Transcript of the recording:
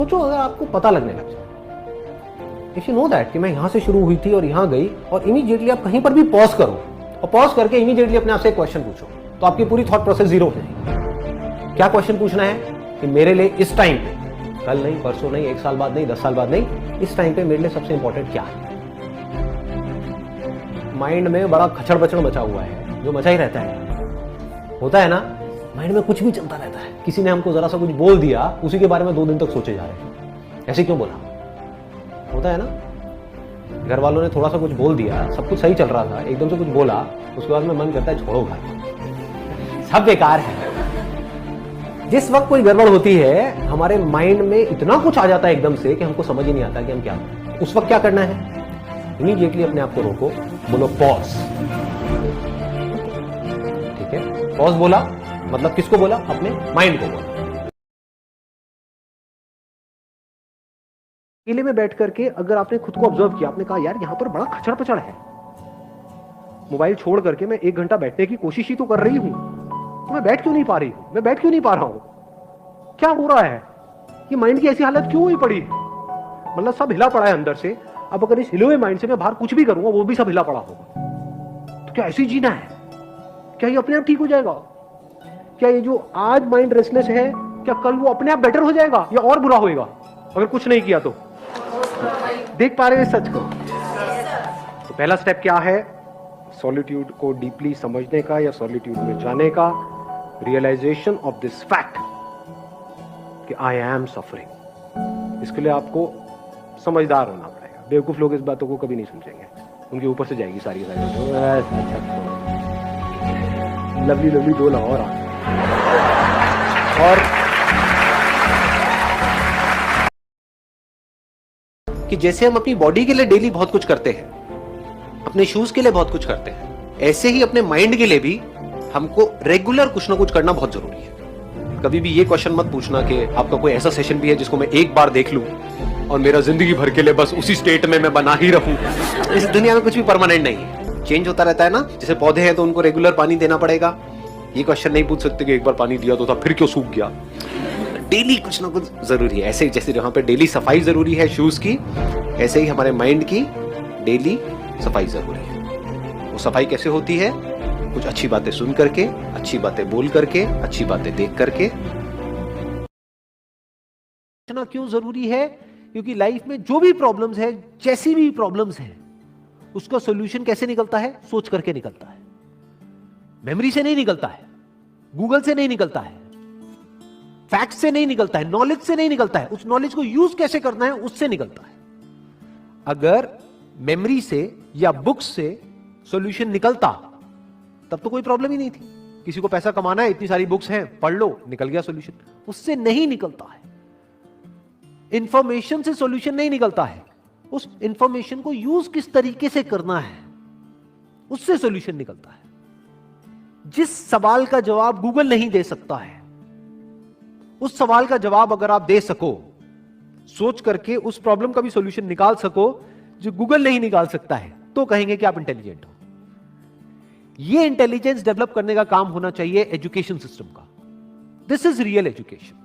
सोचो अगर आपको पता लगने लग जाए, इफ यू नो दैट कि मैं यहां से शुरू हुई थी और यहां गई, और इमीडिएटली आप कहीं पर भी पॉज करो और पॉज करके इमीडिएटली अपने आप से एक क्वेश्चन पूछो, तो आपकी पूरी थॉट प्रोसेस जीरो हो जाएगी। क्या क्वेश्चन पूछना है कि मेरे लिए इस टाइम पे, कल नहीं, परसों नहीं, 1 साल बाद नहीं, 10 साल बाद नहीं, इस टाइम पे मेरे लिए सबसे इंपॉर्टेंट क्या है। माइंड में बड़ा खचड़ बचड़ मचा हुआ है, जो मचा ही रहता है, होता है ना। माइंड में कुछ भी चलता रहता है। किसी ने हमको जरा सा कुछ बोल दिया, उसी के बारे में 2 दिन तक सोचे जा रहे हैं, ऐसे क्यों बोला, होता है ना। घर वालों ने थोड़ा सा कुछ बोल दिया, सब कुछ सही चल रहा था, एकदम से कुछ बोला, उसके बाद में मन करता है छोड़ो घर, सब बेकार है। जिस वक्त कोई गड़बड़ होती है, हमारे माइंड में इतना कुछ आ जाता है एकदम से कि हमको समझ ही नहीं आता कि हम क्या करें। उस वक्त क्या करना है, इमीडिएटली अपने आप को रोको, बोलो पॉज। ठीक है, पॉज बोला मतलब किसको बोला, अपने माइंड को बोला। अकेले में बैठ करके अगर आपने खुद को ऑब्जर्व किया, आपने कहा यार यहां पर बड़ा खचड़ पचड़ है, मोबाइल छोड़ करके मैं 1 घंटा बैठने की कोशिश ही तो कर रही हूं, तो मैं बैठ क्यों नहीं पा रही हूं, मैं बैठ क्यों नहीं पा रहा हूं, क्या हो रहा है, ये माइंड की ऐसी हालत क्यों हुई पड़ी, मतलब सब हिला पड़ा है अंदर से। अब अगर इस हिले हुए माइंड से मैं बाहर कुछ भी करूंगा, वो भी सब हिला पड़ा होगा, तो क्या ऐसे ही जीना है, क्या ये अपने आप ठीक हो जाएगा, क्या ये जो आज माइंड रेस्टलेस है, क्या कल वो अपने आप बेटर हो जाएगा या और बुरा होएगा अगर कुछ नहीं किया तो। देख पा रहे हैं सच को। तो पहला स्टेप क्या है, सॉलिट्यूड को डीपली समझने का या सॉलिट्यूड में जाने का, रियलाइजेशन ऑफ दिस फैक्ट कि आई एम सफरिंग। इसके लिए आपको समझदार होना पड़ेगा। बेवकूफ लोग इस बातों को कभी नहीं समझेंगे, उनके ऊपर से जाएगी सारी लवली लवली डोला और कि जैसे हम अपनी बॉडी के लिए डेली बहुत कुछ करते हैं, अपने शूज के लिए बहुत कुछ करते हैं, ऐसे ही अपने माइंड के लिए भी हमको रेगुलर कुछ ना कुछ करना बहुत जरूरी है। कभी भी ये क्वेश्चन मत पूछना कि आपका कोई ऐसा सेशन भी है जिसको मैं एक बार देख लूं और मेरा जिंदगी भर के लिए बस उसी स्टेट में मैं बना ही रहूं। इस दुनिया में कुछ भी परमानेंट नहीं है, चेंज होता रहता है ना। जैसे पौधे हैं तो उनको रेगुलर पानी देना पड़ेगा। ये क्वेश्चन नहीं पूछ सकते कि एक बार पानी दिया तो था फिर क्यों सूख गया। डेली कुछ ना कुछ जरूरी है। ऐसे जैसे जहां पे डेली सफाई जरूरी है शूज की, ऐसे ही हमारे माइंड की डेली सफाई जरूरी है। वो सफाई कैसे होती है, कुछ अच्छी बातें सुन करके, अच्छी बातें बोल करके, अच्छी बातें देख करके। इतना क्यों जरूरी है, क्योंकि लाइफ में जो भी प्रॉब्लम्स है, जैसी भी प्रॉब्लम्स है, उसका सॉल्यूशन कैसे निकलता है, सोच करके निकलता है। मेमोरी से नहीं निकलता है, गूगल से नहीं निकलता है, फैक्ट से नहीं निकलता है, नॉलेज से नहीं निकलता है। उस नॉलेज को यूज कैसे करना है उससे निकलता है। अगर मेमोरी से या बुक्स से सॉल्यूशन निकलता तब तो कोई प्रॉब्लम ही नहीं थी। किसी को पैसा कमाना है, इतनी सारी बुक्स हैं, पढ़ लो, निकल गया सॉल्यूशन। उससे नहीं निकलता है। इंफॉर्मेशन से सॉल्यूशन नहीं निकलता है, उस इंफॉर्मेशन को यूज किस तरीके से करना है उससे सॉल्यूशन निकलता है। जिस सवाल का जवाब गूगल नहीं दे सकता है, उस सवाल का जवाब अगर आप दे सको, सोच करके उस प्रॉब्लम का भी सॉल्यूशन निकाल सको जो गूगल नहीं निकाल सकता है, तो कहेंगे कि आप इंटेलिजेंट हो। ये इंटेलिजेंस डेवलप करने का काम होना चाहिए एजुकेशन सिस्टम का। This is real education.